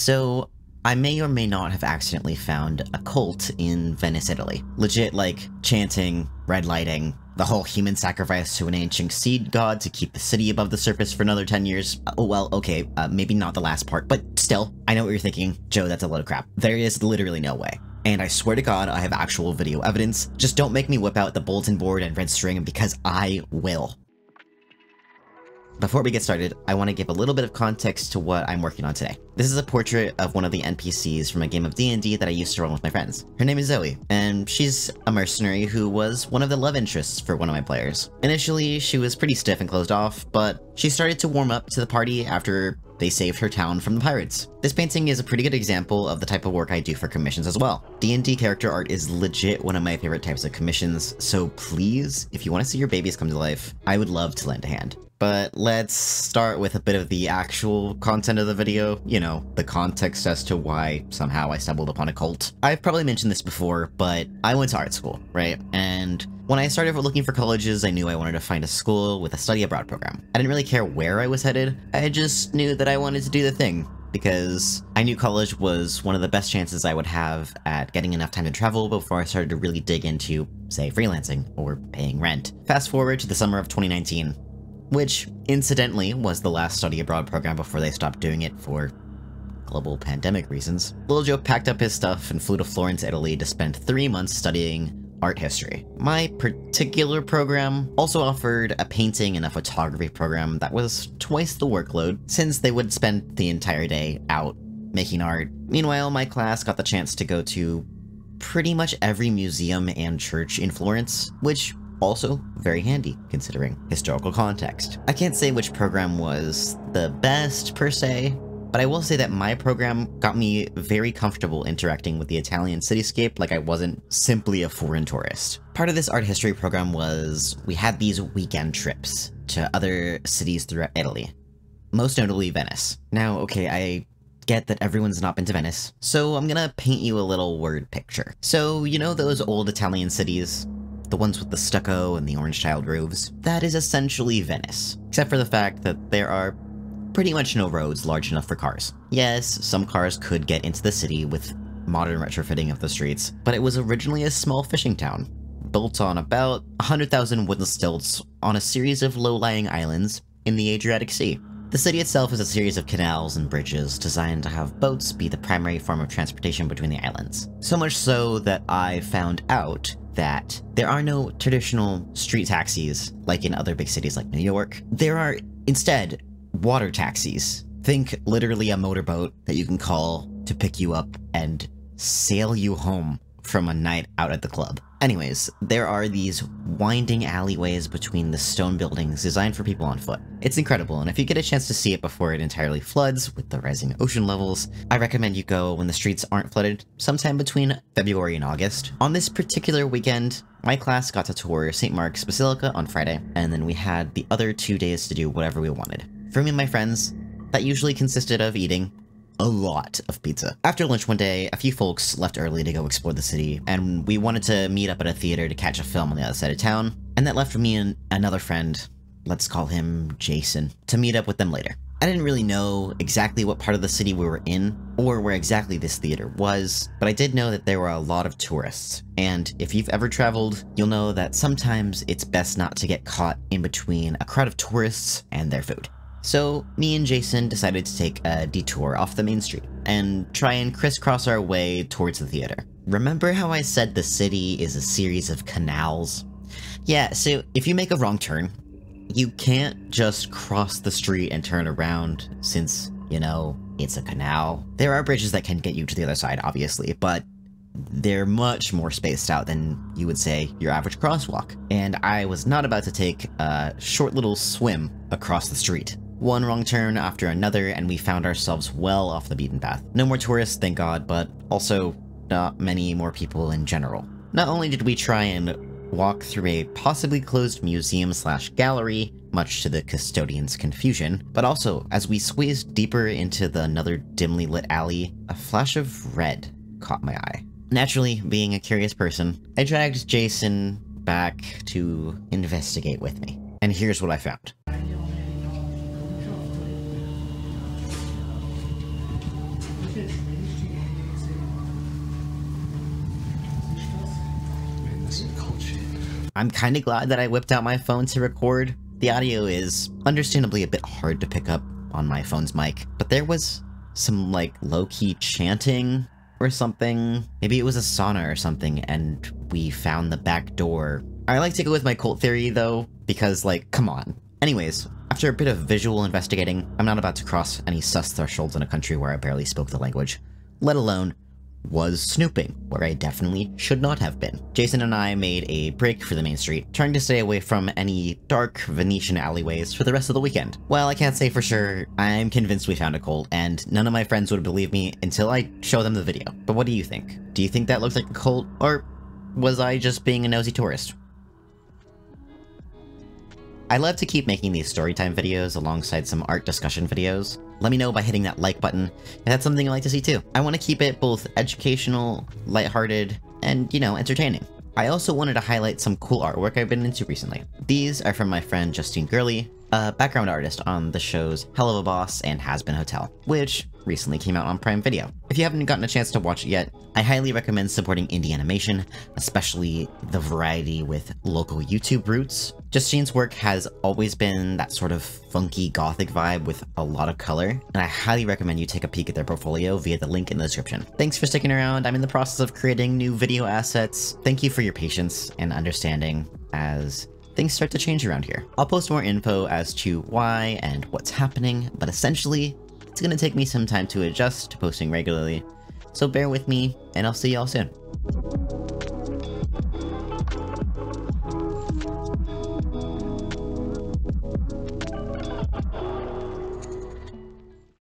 So, I may or may not have accidentally found a cult in Venice, Italy. Legit, like, chanting, red lighting, the whole human sacrifice to an ancient seed god to keep the city above the surface for another 10 years. Oh, well, okay, maybe not the last part, but still, I know what you're thinking. Joe, that's a load of crap. There is literally no way. And I swear to God, I have actual video evidence. Just don't make me whip out the bulletin board and red string because I will. Before we get started, I want to give a little bit of context to what I'm working on today. This is a portrait of one of the NPCs from a game of D&D that I used to run with my friends. Her name is Zoe, and she's a mercenary who was one of the love interests for one of my players. Initially, she was pretty stiff and closed off, but she started to warm up to the party after they saved her town from the pirates. This painting is a pretty good example of the type of work I do for commissions as well. D&D character art is legit one of my favorite types of commissions, so please, if you want to see your babies come to life, I would love to lend a hand. But let's start with a bit of the actual content of the video, you know, the context as to why somehow I stumbled upon a cult. I've probably mentioned this before, but I went to art school, right? And when I started looking for colleges, I knew I wanted to find a school with a study abroad program. I didn't really care where I was headed, I just knew that I wanted to do the thing, because I knew college was one of the best chances I would have at getting enough time to travel before I started to really dig into, say, freelancing or paying rent. Fast forward to the summer of 2019. Which, incidentally, was the last study abroad program before they stopped doing it for global pandemic reasons. Little Joe packed up his stuff and flew to Florence, Italy to spend 3 months studying art history. My particular program also offered a painting and a photography program that was twice the workload, since they would spend the entire day out making art. Meanwhile, my class got the chance to go to pretty much every museum and church in Florence, which also very handy, considering historical context. I can't say which program was the best, per se, but I will say that my program got me very comfortable interacting with the Italian cityscape like I wasn't simply a foreign tourist. Part of this art history program was we had these weekend trips to other cities throughout Italy, most notably Venice. Now, okay, I get that everyone's not been to Venice, so I'm gonna paint you a little word picture. So, you know those old Italian cities? The ones with the stucco and the orange-tiled roofs? That is essentially Venice, except for the fact that there are pretty much no roads large enough for cars. Yes, some cars could get into the city with modern retrofitting of the streets, but it was originally a small fishing town, built on about 100,000 wooden stilts on a series of low-lying islands in the Adriatic Sea. The city itself is a series of canals and bridges designed to have boats be the primary form of transportation between the islands. So much so that I found out that there are no traditional street taxis like in other big cities like New York. There are instead water taxis. Think literally a motorboat that you can call to pick you up and sail you home from a night out at the club. Anyways, there are these winding alleyways between the stone buildings designed for people on foot. It's incredible, and if you get a chance to see it before it entirely floods with the rising ocean levels, I recommend you go when the streets aren't flooded, sometime between February and August. On this particular weekend, my class got to tour St. Mark's Basilica on Friday, and then we had the other 2 days to do whatever we wanted. For me and my friends, that usually consisted of eating a lot of pizza. After lunch one day, a few folks left early to go explore the city, and we wanted to meet up at a theater to catch a film on the other side of town, and that left me and another friend, let's call him Jason, to meet up with them later. I didn't really know exactly what part of the city we were in, or where exactly this theater was, but I did know that there were a lot of tourists, and if you've ever traveled, you'll know that sometimes it's best not to get caught in between a crowd of tourists and their food. So, me and Jason decided to take a detour off the main street and try and crisscross our way towards the theater. Remember how I said the city is a series of canals? Yeah, so if you make a wrong turn, you can't just cross the street and turn around since, you know, it's a canal. There are bridges that can get you to the other side, obviously, but they're much more spaced out than you would say your average crosswalk. And I was not about to take a short little swim across the street. One wrong turn after another, and we found ourselves well off the beaten path. No more tourists, thank God, but also not many more people in general. Not only did we try and walk through a possibly closed museum/gallery, much to the custodian's confusion, but also, as we squeezed deeper into another dimly lit alley, a flash of red caught my eye. Naturally, being a curious person, I dragged Jason back to investigate with me. And here's what I found. I'm kinda glad that I whipped out my phone to record. The audio is understandably a bit hard to pick up on my phone's mic, but there was some, like, low-key chanting or something. Maybe it was a sauna or something, and we found the back door. I like to go with my cult theory, though, because, like, come on. Anyways, after a bit of visual investigating, I'm not about to cross any sus thresholds in a country where I barely spoke the language, let alone was snooping, where I definitely should not have been. Jason and I made a break for the main street, trying to stay away from any dark Venetian alleyways for the rest of the weekend. Well, I can't say for sure, I'm convinced we found a cult, and none of my friends would believe me until I show them the video. But what do you think? Do you think that looked like a cult, or was I just being a nosy tourist? I love to keep making these storytime videos alongside some art discussion videos. Let me know by hitting that like button if that's something you'd like to see too. I want to keep it both educational, lighthearted, and, you know, entertaining. I also wanted to highlight some cool artwork I've been into recently. These are from my friend Justine Gurley, a background artist on the shows Hell of a Boss and Has Been Hotel, which recently came out on Prime Video. If you haven't gotten a chance to watch it yet, I highly recommend supporting indie animation, especially the variety with local YouTube roots. Justine's work has always been that sort of funky gothic vibe with a lot of color, and I highly recommend you take a peek at their portfolio via the link in the description. Thanks for sticking around. I'm in the process of creating new video assets. Thank you for your patience and understanding as things start to change around here. I'll post more info as to why and what's happening, but essentially, it's gonna take me some time to adjust to posting regularly, so bear with me, and I'll see y'all soon.